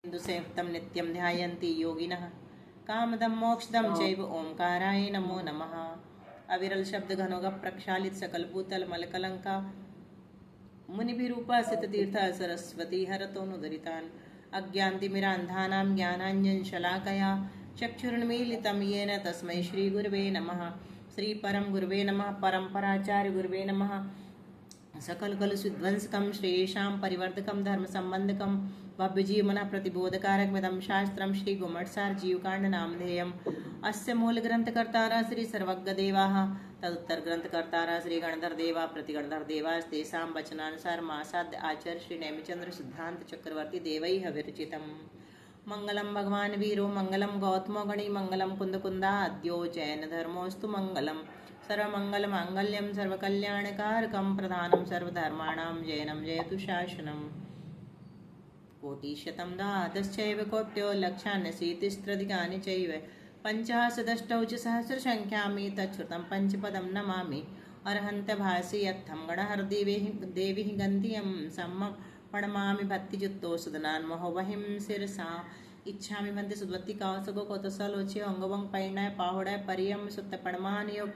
संयुक्तं नित्यं ध्यायन्ति योगिनः कामदं मोक्षदं चैव ओंकाराय नमो नमः। अविरल शब्द घनोगा प्रक्षालित सकल भूतल मलकलंका मुनिभिरूपासित तीर्थ सरस्वती हरतोनुदरितान् अज्ञान्तिमिरान्धानां ज्ञानाञ्जन शलाकया चक्षुरुन्मीलितं येन तस्मै श्रीगुरवे नमः। श्रीपरं गुरवे नमः। परम्पराचार्य गुरवे नमः। सकलकलुषध्वंसकं श्रेयेषां परिवर्धकं धर्मसम्बन्धकं भव्यजीवमनः प्रतिबोधकारकमिदं शास्त्रं श्रीगुम्मटसार जीवकाण्डनामधेयम्। अस्य मूलग्रन्थकर्तारः श्रीसर्वज्ञदेवाः तदुत्तरग्रन्थकर्तारः श्रीगणधरदेवाः प्रतिगणधरदेवास्तेषां वचनानुसारमासाद्य आचार्य श्रीनेमिचन्द्र सिद्धान्तचक्रवर्ती देवैः विरचितम्। मंगलम भगवान वीरो मंगलम गौतमो गणी मंगलम कुंदकुंदाद्यो जैन धर्मोस्तु मंगलम सर्वमंगल मांगल्यम सर्वकल्याणकारकम प्रधानम सर्वधर्माणां जैनम जयतु शासनम। कोटिशतं द्वादश्चैव कोट्यो लक्षान्यशीतिस्त्रधिकानि चैव पञ्चाशदष्टौ च सहस्रसङ्ख्यामि तच्छ्रुतं पंचपदं नमामि। अर्हन्त्यभासि यत्थं गणहरदेवी गन्धियं सम्मं प्रणमामि भक्तियुक्तो सुदनान् महोवहिं शिरसा इच्छामि भन्ते सुद्वत्ति कावसगो कोतसलोच्य अंगवंग पैणाय पाहुडाय परियम सुत्त प्रणमानयोग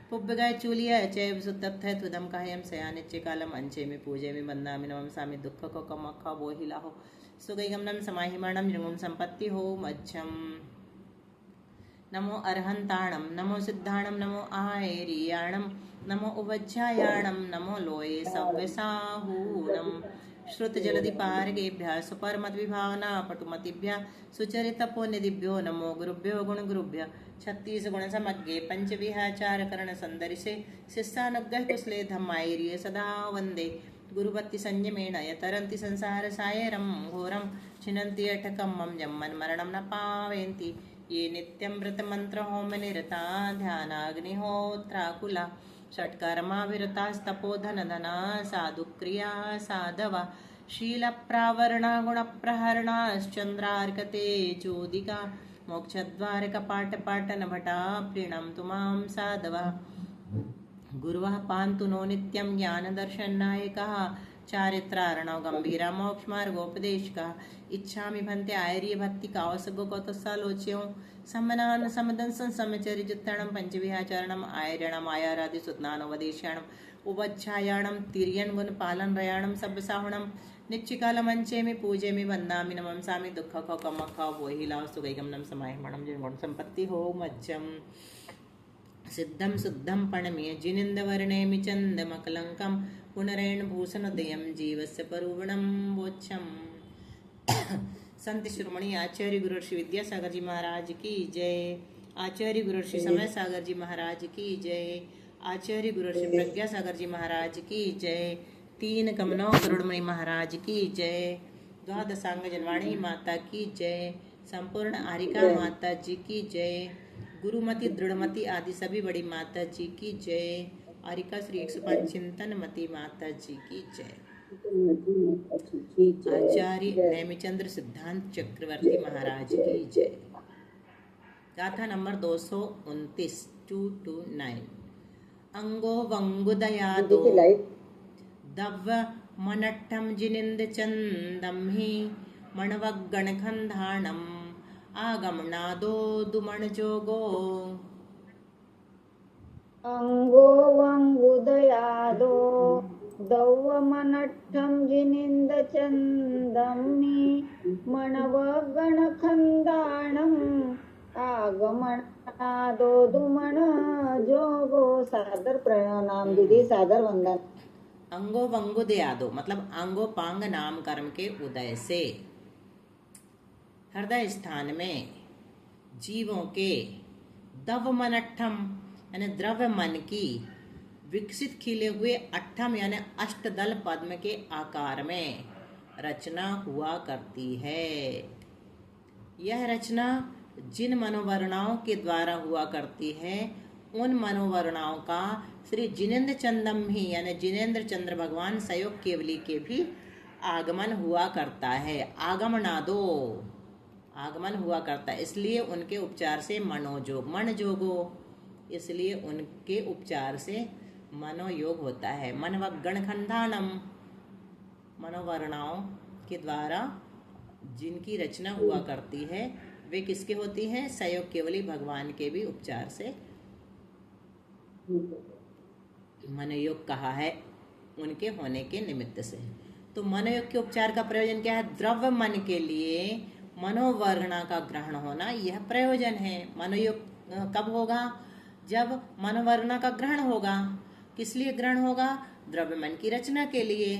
पुब्बगाय चूलिया चैव सुत्तत्थय तुदम कायम सयानिच्य कालम अंचे में पूजे में बंदामि नमम सामि दुख को कमक्खा बोहिला हो सुगैगमनम समाहिमाणम जृंगम संपत्ति हो मच्छम। नमो अर्हंताणम नमो सिद्धाणम नमो आयरियाणम नमो उवज्जायाणम नमो लोये सव्यसाहूनम। श्रुत जलधि पारगेभ्यः सुपरमद्विभावना पटुमतिभ्यः सुचरितपोनिधिभ्यो नमो गुरुभ्यो गुणगुरुभ्यः। 36 गुण समज्ञे पंचविहाचार करण संदर्शे शिष्यानुग्रह कुशले धम्मायर्ये सदा वंदे गुरुभक्ति संयमेन यतरन्ति संसार सायरं घोरं छिनन्ति अटकं मम जम्मन् मरणं न पावयन्ति ये नित्यं व्रतमन्त्र होम निरता ध्यानाग्निहोत्राकुला षट्कर्मा विरतास्तपोधनधना साधुक्रिया साधवा शीलप्रावरणा गुणप्रहरणाश्चन्द्रार्कते चोदिका मोक्षद्वारकपाटपाटनभटा प्रीणन्तु मां साधवः। गुरुवः पान्तु नो नित्यं ज्ञानदर्शननायकः चारित्रार्णव गंभीरा मोक्षमार्गोपदेशकः। इच्छामि भन्ते आयर्य भक्ति कावसगो कौतसालोच्यों समनान समदंसन समचरिजुत्तरणं पंचविहाचरणं आयर्यणं आयारादि सुत्नानोपदेशाणं उवच्छायाणं तिर्यन गुण पालन रयाणं सब्बसाहुणं निच्चिकालमंचे में पूजे में वंदामि नमं सामि दुख को कमक्खा बोहिला सुगैगमनं समाहिमणं जिनगुण संपत्ति हो मज्जम। सिद्धं शुद्धं पणमीय जिनिन्दवर्णेमि चन्दमकलङ्कं पुनरेण भूषणोदयं जीवस्य परुवणं वोच्छम्। संत शिरोमणि आचार्य गुरु श्री विद्यासागर जी महाराज की जय। आचार्य गुरु श्री समय सागर जी महाराज की जय। आचार्य गुरु श्री प्रज्ञा सागर जी महाराज की जय। 3 कमनौ करुणमणि महाराज की जय। द्वादशांग जनवाणी माता की जय। संपूर्ण आरिका माता जी की जय। गुरुमति दृढ़मति आदि सभी बड़ी माता जी की जय। आरिका श्री 105 चिंतनमती माता जी की जय। आचार्य नेमिचंद्र सिद्धांत चक्रवर्ती महाराज की जय। गाथा नंबर 229 229। अंगो वंगुदयादो दव्व मनट्ठम जिनिंद चंदम ही मणवगणखंधाणम आगमनादो दुमण जोगो। अंगो वंगुदयादो दौवमनट्ठं जिनिंद चंदम्नि मणवगणखंदाणम् आगमनादो दुमण जोगो। सादर प्रणाम दीदी, सादर वंदन। अंगो वंगुदयादो मतलब अंगो पांग नाम कर्म के उदय से हृदय स्थान में जीवों के दवमनट्ठम यानी द्रव्य मन की विकसित खिले हुए अट्ठम यानी अष्टदल पद्म के आकार में रचना हुआ करती है। यह रचना जिन मनोवर्णाओं के द्वारा हुआ करती है उन मनोवर्णाओं का श्री जिनेन्द्र चंदम ही यानी जिनेन्द्र चंद्र भगवान सयोग केवली के भी आगमन हुआ करता है। आगमनादो आगमन हुआ करता है, इसलिए उनके उपचार से मनोयोग मन जोगो, इसलिए उनके उपचार से मनोयोग होता है। मनवगणखंधानम मनोवर्णाओं के द्वारा जिनकी रचना हुआ करती है वे किसके होती हैं? सयोग केवली भगवान के भी उपचार से मनोयोग कहा है उनके होने के निमित्त से। तो मनोयोग के उपचार का प्रयोजन क्या है? द्रव्य मन के लिए मनोवर्णा का ग्रहण होना, यह प्रयोजन है। मनोयोग कब होगा? जब मनोवर्णा का ग्रहण होगा। किस लिए ग्रहण होगा? द्रव्य मन की रचना के लिए।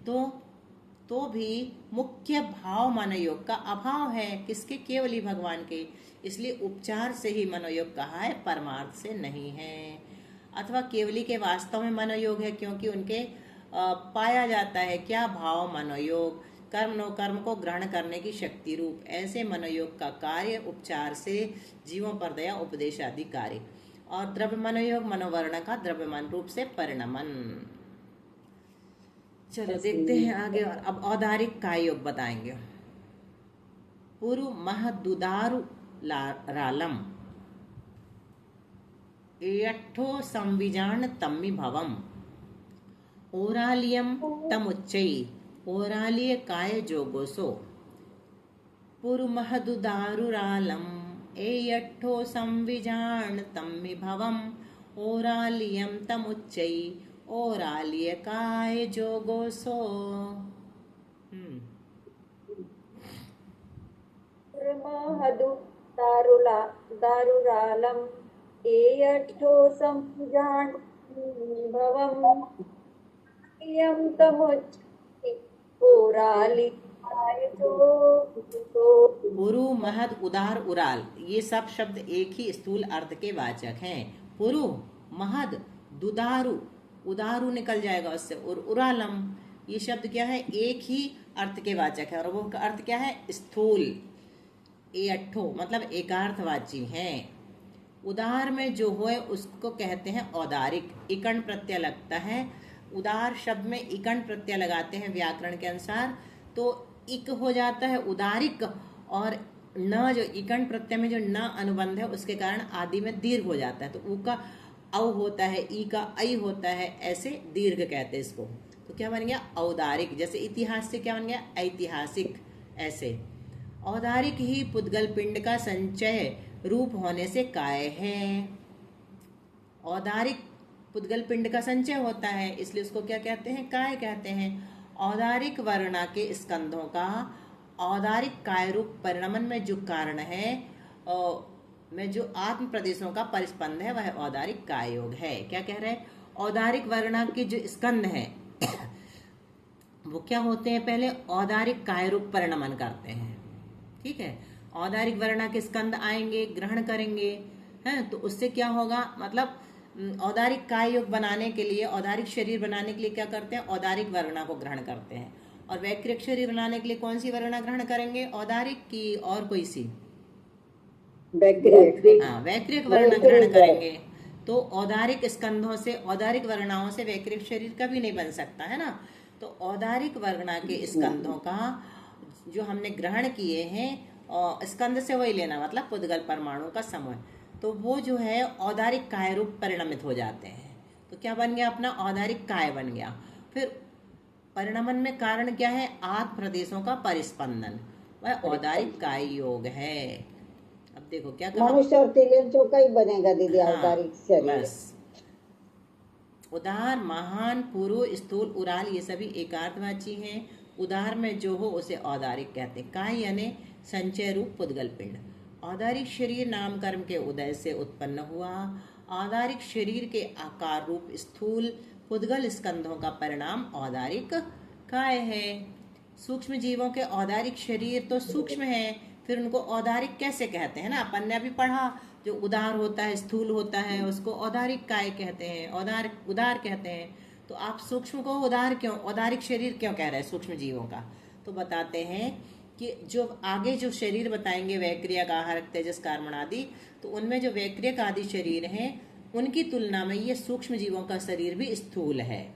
तो भी मुख्य भाव मनोयोग का अभाव है। किसके? केवली भगवान के। इसलिए उपचार से ही मनोयोग कहा है, परमार्थ से नहीं है। अथवा केवली के वास्तव में मनोयोग है, क्योंकि उनके पाया जाता है क्या? भाव मनोयोग, कर्म नो कर्म को ग्रहण करने की शक्ति रूप। ऐसे मनोयोग का कार्य उपचार से जीवों पर दया, उपदेश आदि कार्य। और द्रव्य मनोयोग मनोवर्ण का द्रव्य मन रूप से परिणमन। चलो देखते हैं आगे। और अब औदारिक काय योग बताएंगे। पूर्व महदुदारु रालम एयठो संविजान तम्मि भवम ओरालियम तमुच्चई ओरालिय काय जोगोसो। पूर्व महदुदारुरालम एयठो संविजान तम्मि भवम ओरालियम तमुच्चई ओरालिय काय जोगोसो। महदु दारुरालम एयठो संजान भवम यम तमुच्चै ओरालिय काय जोगोसो। पुरु, महद, उदार, उराल, ये सब शब्द एक ही स्थूल अर्थ के वाचक हैं। पुरु, महद, दुदारु, उदारु निकल जाएगा उससे, और उरालम, ये शब्द क्या है? एक ही अर्थ के वाचक है। और वो अर्थ क्या है? स्थूल। ए अट्ठो मतलब एकार्थवाची हैं। उदार में जो होए उसको कहते हैं औदारिक। इकण प्रत्यय लगता है। उदार शब्द में इकण प्रत्यय लगाते हैं व्याकरण के अनुसार, तो इक हो जाता है उदारिक। और न जो इकण प्रत्यय में जो न अनुबंध है उसके कारण आदि में दीर्घ हो जाता है, तो ऊ का औ होता है, ई का ऐ होता है, ऐसे दीर्घ कहते हैं इसको। तो क्या बन गया? औदारिक। जैसे इतिहास से क्या बन गया? ऐतिहासिक। ऐसे औदारिक ही पुद्गल पिंड का संचय रूप होने से काय है। औदारिक पुद्गल पिंड का संचय होता है, इसलिए उसको क्या कहते हैं? काय कहते हैं। औदारिक वर्णा के स्कंधों का औदारिक काय रूप परिणमन में जो कारण है, में जो आत्म प्रदेशों का परिस्पंद है, वह औदारिक काय योग है। क्या कह रहे हैं? औदारिक वर्णा के जो स्कंध है वो क्या होते हैं? पहले औदारिक काय रूप परिणमन करते हैं। ठीक है, औदारिक वर्णा के स्कंद आएंगे, ग्रहण करेंगे, हैं, तो उससे क्या होगा? मतलब औदारिक काय योग बनाने के लिए, औदारिक शरीर बनाने के लिए क्या करते हैं? औदारिक वर्णा को ग्रहण करते हैं। और वैक्रिक शरीर बनाने के लिए कौन सी वर्णा ग्रहण करेंगे? औदारिक की और कोई सी? हाँ, वैक्रिक वर्णा ग्रहण करेंगे। तो औदारिक स्कंधों से, औदारिक वर्णाओं से वैक्रिक शरीर कभी नहीं बन सकता है ना। तो औदारिक वर्णा के स्कंधों का जो हमने ग्रहण किए हैं, और स्कंद से वही लेना, मतलब पुद्गल परमाणु का समूह, तो वो जो है औदारिक काय रूप परिणमित हो जाते हैं। तो क्या बन गया? अपना औदारिक काय बन गया। फिर परिणमन में कारण क्या है? आत्म प्रदेशों का परिस्पंदन, वह औदारिक काय योग है। अब देखो क्या कहा? मनुष्य और तिर्यंचों का ही बनेगा दीदी औदारिक शरीर। बस उदार, महान, पुरु, स्थूल, उराल ये सभी एकार्थवाची हैं। उदार में जो हो उसे औदारिक कहते हैं। काय यानी संचय रूप पुद्गल पिंड। औदारिक शरीर नाम कर्म के उदय से उत्पन्न हुआ। औदारिक शरीर के आकार रूप स्थूल पुद्गल स्कंधों का परिणाम औदारिक काय है। सूक्ष्म जीवों के औदारिक शरीर तो सूक्ष्म है, फिर उनको औदारिक कैसे कहते हैं ना? अपन ने अभी पढ़ा, जो उदार होता है, स्थूल होता है, उसको औदारिक काय कहते हैं, उदार कहते हैं। तो आप सूक्ष्म को उदार क्यों, औदारिक शरीर क्यों कह रहे हैं सूक्ष्म जीवों का? तो बताते हैं कि जो आगे जो शरीर बताएंगे वैक्रियक, आहारक, तेजस, कार्मण आदि, तो उनमें जो वैक्रियक आदि शरीर हैं उनकी तुलना में ये सूक्ष्म जीवों का शरीर भी स्थूल है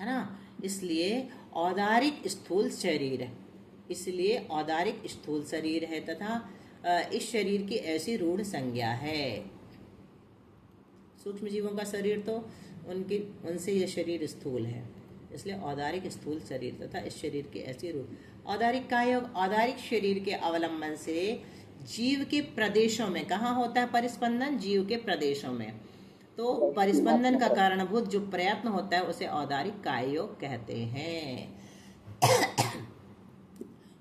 ना। इसलिए औदारिक स्थूल शरीर है, इसलिए औदारिक स्थूल शरीर है, तथा इस शरीर की ऐसी रूढ़ संज्ञा है। सूक्ष्म जीवों का शरीर तो उनसे यह शरीर स्थूल है, इसलिए औदारिक स्थूल शरीर तथा इस शरीर की ऐसी रूढ़। औदारिक काय योग औदारिक शरीर के अवलंबन से जीव के प्रदेशों में, कहाँ होता है परिस्पंदन? जीव के प्रदेशों में। तो परिस्पंदन का कारणभूत जो प्रयत्न होता है उसे औदारिक काय योग कहते हैं।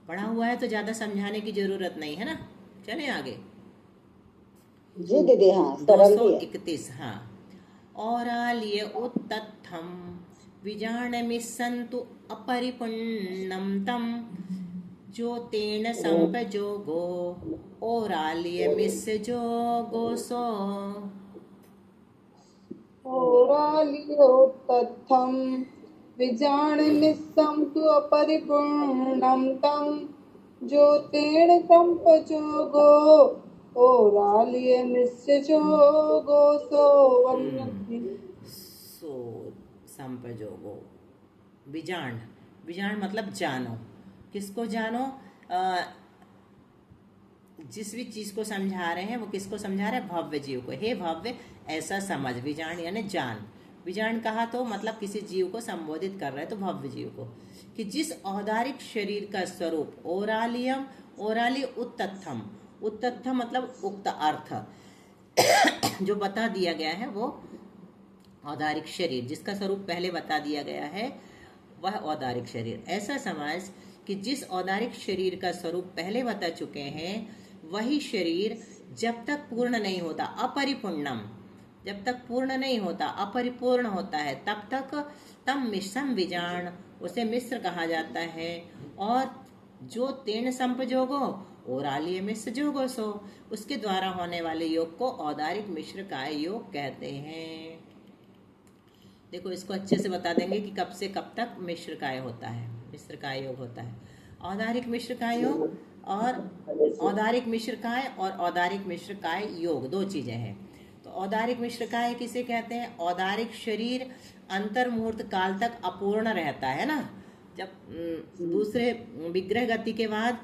पढ़ा हुआ है तो ज्यादा समझाने की जरूरत नहीं है ना। चलें आगे। जी दीदी, हाँ सरल भी है। 231। हाँ। औराल्य उत्तथम विजानमिस्सन्तु अपरिपुण्णं तं ज्योतेन संपजोगो ओराल्यमिस्य जोगोसो। ओरालियोत्तथं विजानमिस्सं तु अपरिपूर्णं तं ज्योतेन संपजोगो ओरालियमिस्य जोगोसो वन्यति। सो संपजोगो विजान, विजान मतलब जानो। किसको जानो? जिस भी चीज को समझा रहे हैं वो किसको समझा रहे हैं? भव्य जीव को। हे भव्य ऐसा समझ, विजान यानी जान। विजान कहा तो मतलब किसी जीव को संबोधित कर रहे हैं, तो भव्य जीव को, कि जिस औदारिक शरीर का स्वरूप ओरालियम, ओराली उत्तथम, उत्तथम मतलब उक्त अर्थ जो बता दिया गया है वो औदारिक शरीर, जिसका स्वरूप पहले बता दिया गया है वह औदारिक शरीर। ऐसा समझ कि जिस औदारिक शरीर का स्वरूप पहले बता चुके हैं वही शरीर जब तक पूर्ण नहीं होता, अपरिपूर्णम, जब तक पूर्ण नहीं होता, अपरिपूर्ण होता है, तब तक तम मिश्रम विजान, उसे मिश्र कहा जाता है। और जो तीर्ण संपजोगो ओरालिय मिश्र जोगो सो, उसके द्वारा होने वाले योग को औदारिक मिश्र काय योग कहते हैं। देखो इसको अच्छे से बता देंगे कि कब से कब तक मिश्र काय होता है, मिश्र काय योग होता है। औदारिक मिश्र काय योग और औदारिक मिश्र काय और औदारिक मिश्र काय योग दो चीजें हैं। तो औदारिक मिश्र काय किसे कहते हैं? औदारिक शरीर अंतर मुहूर्त काल तक अपूर्ण रहता है ना, जब दूसरे विग्रह गति के बाद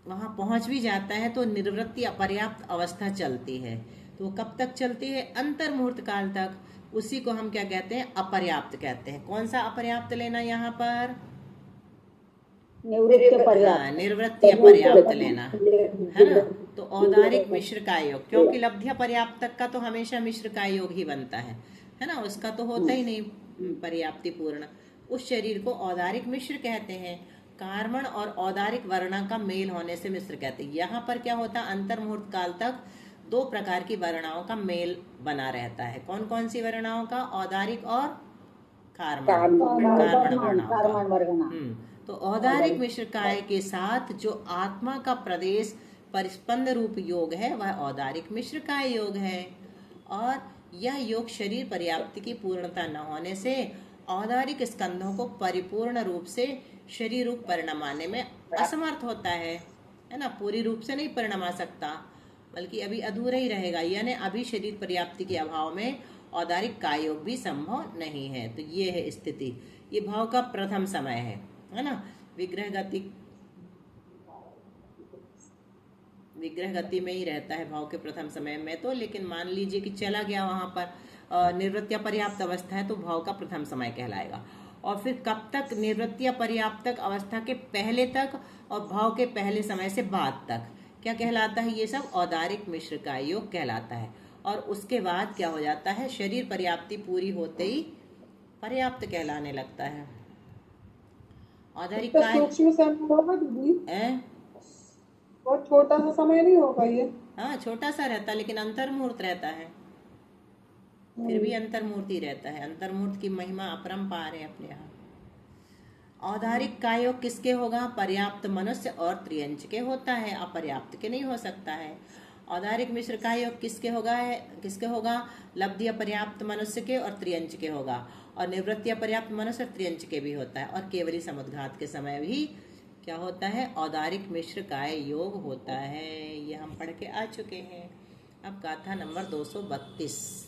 वहां पहुंच भी जाता है तो निर्वृत्ति अपर्याप्त अवस्था चलती है। तो कब तक चलती है? अंतर मुहूर्त काल तक। उसी को हम क्या कहते हैं? अपर्याप्त कहते हैं। कौन सा अपर्याप्त लेना यहाँ पर? निवृत्ति अपर्याप्त लेना है ना। तो औदारिक मिश्र काय योग, क्योंकि लब्ध्य पर्याप्त तक का तो हमेशा मिश्र काय योग ही बनता है ना, उसका तो होता ही नहीं पर्याप्ति पूर्ण। उस शरीर को औदारिक मिश्र कहते हैं। कार्मण और औदारिक वर्णा का मेल होने से मिश्र कहते हैं। यहाँ पर क्या होता है? अंतर मुहूर्त काल तक दो प्रकार की वर्णाओं का मेल बना रहता है। कौन कौन सी वर्णाओं का? औदारिक और कार्मण वर्णाओं का। तो औदारिक मिश्र काय के साथ जो आत्मा का प्रदेश परिस्पंद रूप योग है वह औदारिक मिश्र काय योग है। और यह योग शरीर पर्याप्ति की पूर्णता न होने से औदारिक स्कंधों को परिपूर्ण रूप से शरीर रूप परिणमाने में असमर्थ होता है ना। पूरी रूप से नहीं परिणमा सकता, बल्कि अभी अधूरा ही रहेगा, यानी अभी शरीर पर्याप्ति के अभाव में औदारिक काय योग भी संभव नहीं है। तो ये है स्थिति। ये भाव का प्रथम समय है ना। विग्रह गति में ही रहता है भाव के प्रथम समय में तो, लेकिन मान लीजिए कि चला गया वहां पर निर्वृत्ति पर्याप्त अवस्था है तो भाव का प्रथम समय कहलाएगा। और फिर कब तक? निर्वृत्ति पर्याप्त अवस्था के पहले तक और भाव के पहले समय से बाद तक क्या कहलाता है? ये सब औदारिक मिश्र काय योग कहलाता है। और उसके बाद क्या हो जाता है? शरीर पर्याप्ति पूरी होते ही पर्याप्त कहलाने लगता है। औदारिक काय सूक्ष्म समय होगा दीदी, बहुत छोटा सा समय नहीं होगा ये? हाँ छोटा सा रहता है, लेकिन अंतर्मुहूर्त रहता है, फिर भी अंतर्मुहूर्त ही रहता है। अंतर्मुहूर्त की महिमा अपरंपार है अपने यहाँ। औदारिक काय योग किसके होगा? पर्याप्त मनुष्य और त्रियंच के होता है, अपर्याप्त के नहीं हो सकता है। औदारिक मिश्र काय योग किसके होगा? लब्धि अपर्याप्त मनुष्य के और त्रियंच के होगा। और निवृत्ति अपर्याप्त मनुष्य और त्रियंच के भी होता है। और केवली समुद्घात के समय भी क्या होता है? औदारिक मिश्र काय योग होता है। ये हम पढ़ के आ चुके हैं। अब गाथा नंबर 232।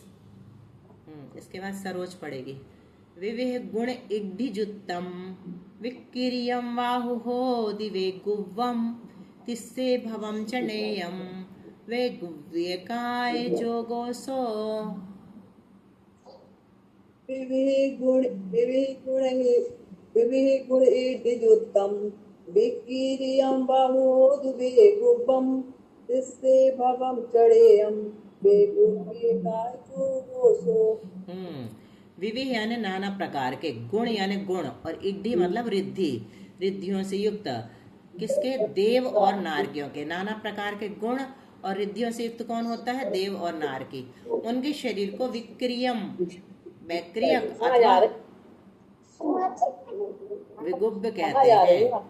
इसके बाद सरोज पढ़ेगी। विवेह गुण इग्धिजुत्तम विक्रियम वाहुहो दिवे गुव्वम तिस्से भवम चनेयम वे गुव्यकाय जोगोसो। विविः गुण इग्धिजुत्तम विकीर्यं बाहोदुबेगुब्बं तिस्से भवं चढ़ेयं बेगुब्बे कायचो गोसो। विविध यानी नाना प्रकार के, गुण यानी गुण, और इड्ढी मतलब रिद्धि, रिद्धियों से युक्त। किसके? देव और नारकियों के। नाना प्रकार के गुण और रिद्धियों से युक्त कौन होता है? देव और नारकी। उनके शरीर को विक्रियम, वैक्रियक अथवा विगुब्ब कहते हैं,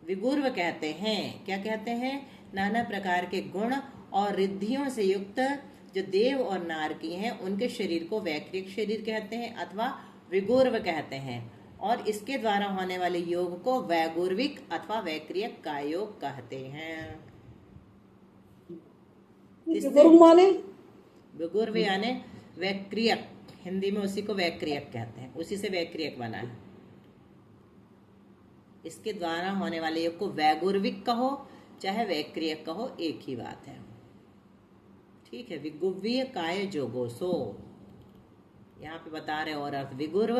विगुर्व कहते हैं। क्या कहते हैं? नाना प्रकार के गुण और रिद्धियों से युक्त जो देव और नारकी हैं, उनके शरीर को वैक्रियक शरीर कहते हैं अथवा विगुर्व कहते हैं। और इसके द्वारा होने वाले योग को वैगुर्विक अथवा वैक्रियक का योग कहते हैं। गुरु माने विगुर्व यानी वैक्रियक, हिंदी में उसी को वैक्रियक कहते हैं, उसी से वैक्रियक बना है। इसके द्वारा होने वाले योग को वैगुर्विक कहो चाहे वैक्रियक कहो, एक ही बात है। ठीक है। विगुव्य काय जोगोसो, यहाँ पे बता रहे और अर्थ। विगुर्व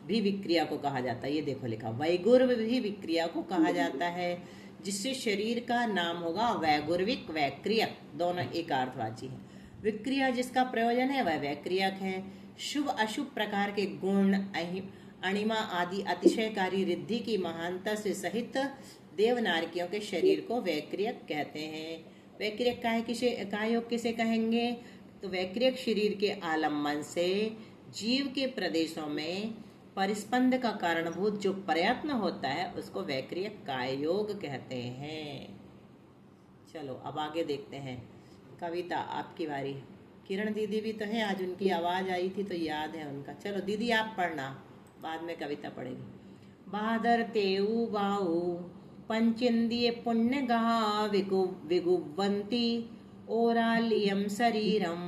भी विक्रिया को कहा जाता है, ये देखो लिखा। वैगुर्व भी विक्रिया को कहा जाता है, जिससे शरीर का नाम होगा वैगुर्विक, वैक्रियक, दोनों एक अर्थवाची है। विक्रिया जिसका प्रयोजन है वह वैक्रियक है। शुभ अशुभ प्रकार के गुण, अणिमा आदि अतिशयकारी रिद्धि की महानता से सहित देवनारकियों के शरीर को वैक्रियक कहते हैं। वैक्रियक काय योग किसे कहेंगे? तो वैक्रियक शरीर के आलम्बन से जीव के प्रदेशों में परिस्पंद का कारणभूत जो प्रयत्न होता है उसको वैक्रियक काय योग कहते हैं। चलो अब आगे देखते हैं। कविता आपकी बारी। किरण दीदी भी तो है आज, उनकी आवाज आई थी तो याद है उनका। चलो दीदी आप पढ़ना, बाद में कविता पढ़ेगी। बादर तेऊ बाऊ पंचेंद्रिय पुण्य गा विगुवंती ओरालियम शरीरम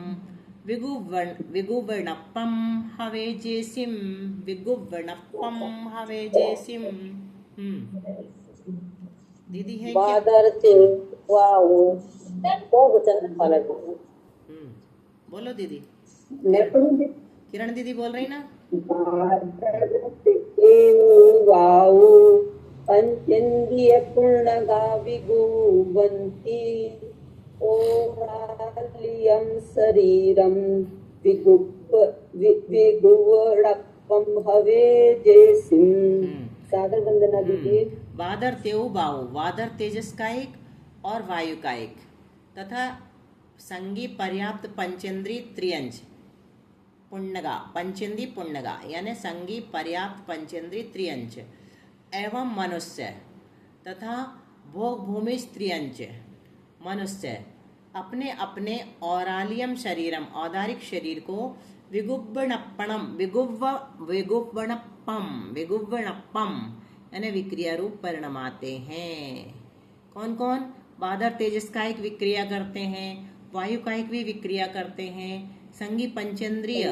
विगुवर्णपम हवे जेसिम विगुवर्णपम हवे जेसिम। दीदी है क्या? बादर ते वाओ तो वचन अलग। बोलो दीदी। मैं पढ़ूंगी। किरण दीदी बोल रही ना। बादर ते वाओ पंचेंद्रिय पूर्णगा विगुवंती ओरालियम शरीरम विगुवणपम हवे जेसिम। सागर वंदना दीजिए। वादर तेऊ बाऊ, वादर तेजस का एक और वायु का एक, तथा संगी पर्याप्त पंचेंद्री त्रियंज पुण्यगा, पंचेंद्री पुण्यगा यानी संगी पर्याप्त पंचेंद्री त्रियंज एवं मनुष्य तथा भोग भूमि त्रियंज मनुष्य अपने अपने औरालियम शरीरम, औदारिक शरीर को विगुब्बणप्पणम विगुब्बणप्पम यानी विक्रिया रूप परिणमाते हैं। कौन कौन? बादर तेजस का एक विक्रिया करते हैं, वायु का एक भी विक्रिया करते हैं, संगी पंचेंद्रिय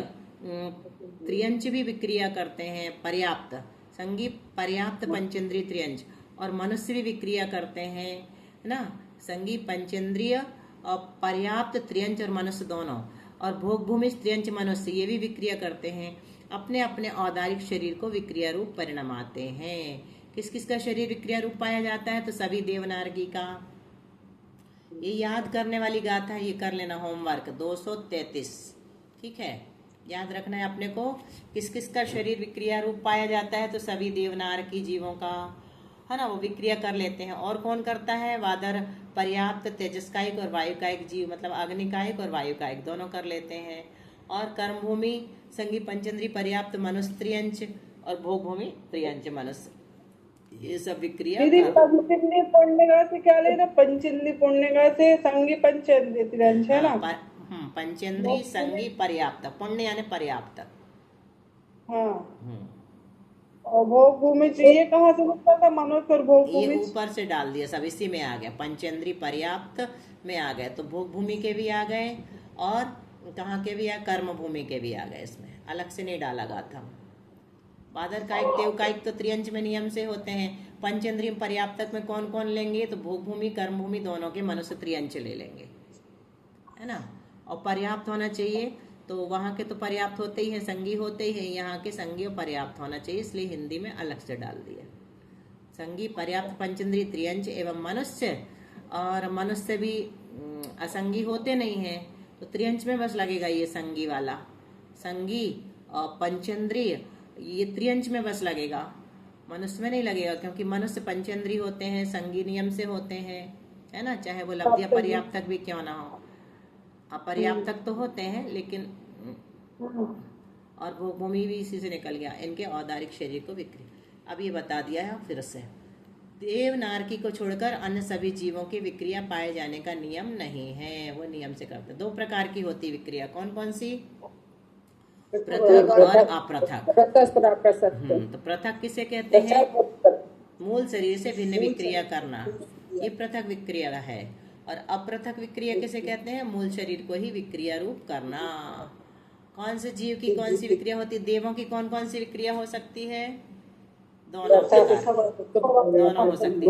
त्रियंच भी विक्रिया करते हैं, पर्याप्त संगी पर्याप्त पंचेंद्रिय त्रियंच, और मनुष्य भी विक्रिया करते हैं, है ना। संगी पंचेंद्रिय और पर्याप्त त्रियंच और मनुष्य दोनों, और भोग भूमि त्रियंच मनुष्य ये भी विक्रिया करते हैं। अपने अपने औदारिक शरीर को विक्रिया रूप परिणमाते हैं। किस किस का शरीर विक्रिया रूप पाया जाता है? तो सभी देवनारकी का। ये याद करने वाली गाथा है, ये कर लेना होमवर्क 233। ठीक है, याद रखना है अपने को। किस किस का शरीर विक्रिया रूप पाया जाता है? तो सभी देवनारकी जीवों का, है ना, वो विक्रिया कर लेते हैं। और कौन करता है? वादर पर्याप्त तेजस्कायिक और वायुकायिक जीव, मतलब अग्निकायिक और वायुकायिक दोनों कर लेते हैं। और कर्मभूमि संगी पंचेंद्री पर्याप्त मनुष्य त्रियंच और भोग भूमि त्रियंच मनुष्य, ये सब विक्रिया दीदी पंचेंद्रिय पुण्यगा से क्या लेना? पंचेंद्रिय पुण्यगा से संगी पंचेंद्रिय त्रियंच है ना। पंचेंद्री संगी पर्याप्त, पुण्य यानी पर्याप्त। हाँ। और भोग भूमि चाहिए कहाँ से मिलता था? मनुष्य और भोग ये भूमि ऊपर से डाल दिया, सब इसी में आ गया। पंचेंद्री पर्याप्त में आ गए तो भोग भूमि के भी आ गए, और कहाँ के भी आ, कर्म भूमि के भी आ गए। इसमें अलग से नहीं डाला गया था। बादर कायिक देव कायिक तो त्रियंच में नियम से होते हैं। पंचेंद्रिय पर्याप्तक में कौन कौन लेंगे? तो भोग भूमि कर्म भूमि दोनों के मनुष्य त्रियंच ले लेंगे, है ना। और पर्याप्त होना चाहिए, तो वहाँ के तो पर्याप्त होते ही हैं, संगी होते ही हैं, यहाँ के संगी और पर्याप्त होना चाहिए, इसलिए हिंदी में अलग से डाल दिया। संगी पर्याप्त पंचेंद्रिय त्रियंच एवं मनुष्य, और मनुष्य भी असंगी होते नहीं है, तो त्रियंच में बस लगेगा ये संगी वाला। संगी और पंचेंद्रिय ये त्रियंच में बस लगेगा, मनुष्य में नहीं लगेगा, क्योंकि मनुष्य पंचेंद्रिय होते हैं, संगी नियम से होते हैं, है ना, चाहे वो लब्धि अपर्याप्त तक भी क्यों ना हो। अपर्याप्त तक तो होते हैं लेकिन, और वो भूमि भी इसी से निकल गया, इनके औदारिक शरीर को विक्री। अब ये बता दिया है फिर से, देव नारकी को छोड़कर अन्य सभी जीवों की विक्रिया पाए जाने का नियम नहीं है, वो नियम से करते। 2 प्रकार की होती विक्रिया, कौन कौन सी? पृथक और अपृथक। तो पृथक किसे कहते हैं? मूल शरीर से भिन्न विक्रिया करना, ये पृथक विक्रिया है। और अपृथक विक्रिया किसे कहते हैं? मूल शरीर को ही विक्रिया रूप करना। कौन से जीव की कौन सी विक्रिया होती है? देवों की कौन कौन सी विक्रिया हो सकती है? दोनों हो सकती।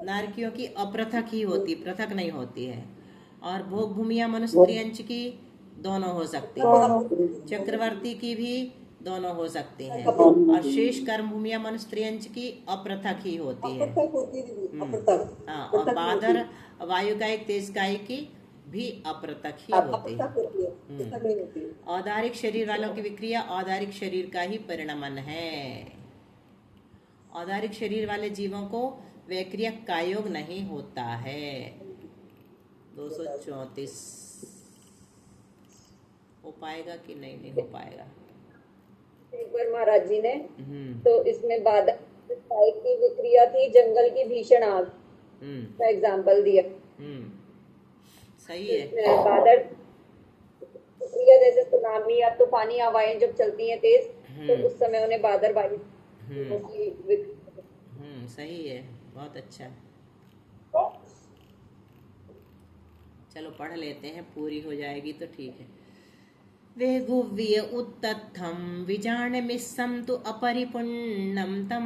नारकियों की अपृथक ही होती, पृथक नहीं होती है। और भोग भूमिया मनुष्य त्रियंच की दोनों हो सकती है। चक्रवर्ती की भी दोनों हो सकती हैं। और शेष कर्म भूमिया मनुष्य त्रियंच की अपृथक ही होती है। हाँ, और बादर वायुकायिक तेजकायिक की भी अपृथक ही होती है। औदारिक शरीर वालों की विक्रिया औदारिक शरीर का ही परिणमन है। औदारिक शरीर वाले जीवों को वैक्रिया का योग नहीं होता है। 234 हो पाएगा कि नहीं? नहीं हो पाएगा। एक बार महाराज जी ने तो इसमें बादल की विक्रिया थी, जंगल की भीषण आग का एग्जाम्पल दिया। सही है। बादल विक्रिया जैसे सुनामी या तूफानी हवाएं जब चलती हैं तेज, तो उस समय उन्हें बादल वायु सही है, बहुत अच्छा। चलो पढ़ लेते हैं, पूरी हो जाएगी तो ठीक है। वे गुव्य उत्तथम विजानमिस्सं तु अपरिपुण्यम तम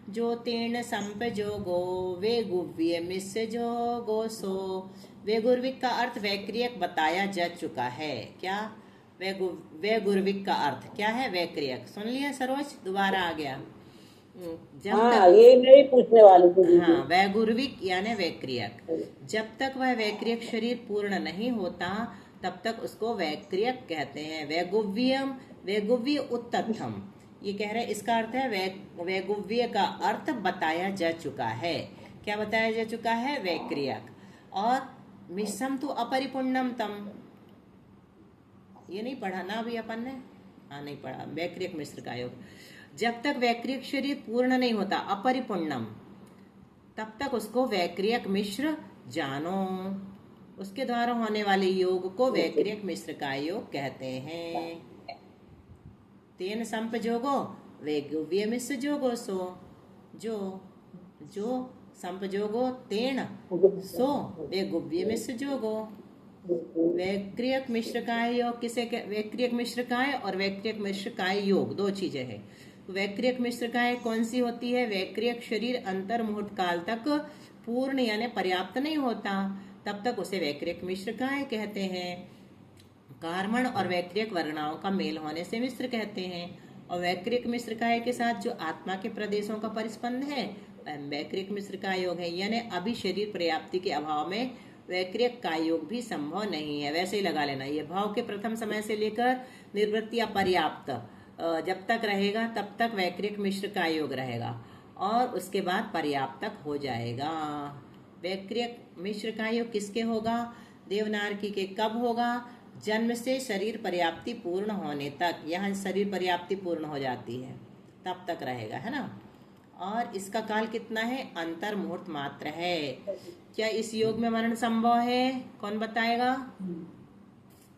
ज्योतिर्ण संपजोगो वे गुव्य मिस्य जोगो सो। वे गुर्विक का अर्थ वैक्रियक बताया जा चुका है। क्या? वे गुर्विक का अर्थ क्या है? वैक्रियक। सुन लिया सरोज? दोबारा आ गया। ये मैं ही पूछने वाली थी। हाँ, वैगुर्विक यानी वैक्रियक। जब तक वह वैक्रियक शरीर पूर्ण नहीं होता तब तक उसको वैक्रियक कहते हैं। वैगुव्य उत्तथम, ये कह रहे हैं, इसका अर्थ है वैगुव्य का अर्थ बताया जा चुका है। क्या बताया जा चुका है? वैक्रियक। और मिश्रम तु अपरिपुण्यम तम, ये नहीं पढ़ा ना अभी अपन ने? हाँ, नहीं पढ़ा। वैक्रियक मिश्र का योग। जब तक वैक्रियक शरीर पूर्ण नहीं होता, अपरिपुण्यम, तब तक उसको वैक्रियक मिश्र जानो। उसके द्वारा होने वाले योग को वैक्रियक मिश्र का योग कहते हैं। तेन संपजोगो वैगुव्य मिश्र जोगो सो। जो संपजोगो तेन सो वैगुव्य मिश्र जोगो। वैक्रियक मिश्र काय योग किसे वैक्रियक मिश्र काय और वैक्रियक मिश्र काय योग 2 चीजें हैं। वैक्रियक मिश्र काय कौन सी होती है? वैक्रियक शरीर अंतर मुहूर्त काल तक पूर्ण यानी पर्याप्त नहीं होता, तब तक उसे वैक्रियक मिश्र काय कहते हैं। कार्मण और वैक्रियक वर्णाओं का मेल होने से मिश्र कहते हैं। और वैक्रियक मिश्र काय के साथ जो आत्मा के प्रदेशों का परिस्पंद है वह वैक्रियक मिश्र काय योग है। यानी अभी शरीर पर्याप्ति के अभाव में वैक्रियक काय योग भी संभव नहीं है। वैसे ही लगा लेना, ये भाव के प्रथम समय से लेकर निर्वृत्ति अपर्याप्त जब तक रहेगा तब तक वैक्रियक मिश्र का योग रहेगा, और उसके बाद पर्याप्तक हो जाएगा। वैक्रियक मिश्र का योग किसके होगा? देवनारकी के कब होगा? जन्म से शरीर पर्याप्ति पूर्ण होने तक। यहाँ शरीर पर्याप्ति पूर्ण हो जाती है तब तक रहेगा, है ना। और इसका काल कितना है? अंतर मुहूर्त मात्र है। क्या इस योग में मरण संभव है? कौन बताएगा?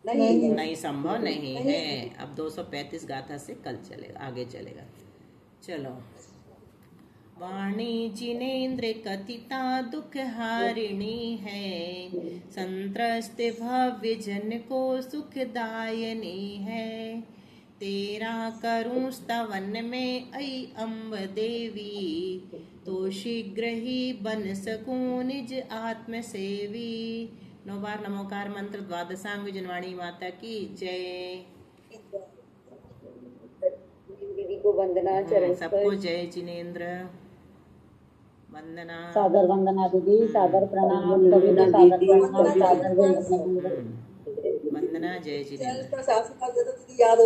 नहीं, संभव नहीं है। अब 235 गाथा से कल चलेगा, आगे चलेगा। चलो। वाणी जिनेन्द्र कथिता दुख हारिणी है, संत्रस्त भव्य जन को सुखदायनी है। तेरा करूं स्तवन में ऐ अम्ब देवी, तो शीघ्र ही बन सकूं निज आत्मसेवी। 9 बार नमोकार मंत्र द्वादशांग विजनवाणी माता की जय। को वंदना, चरण सबको स्पर्श। जय जिनेन्द्र, वंदना। सादर वंदना दीदी, सादर प्रणाम, कविता सादर प्रणाम, सादर वंदना। वंदना, जय जिनेन्द्र। प्रशासन याद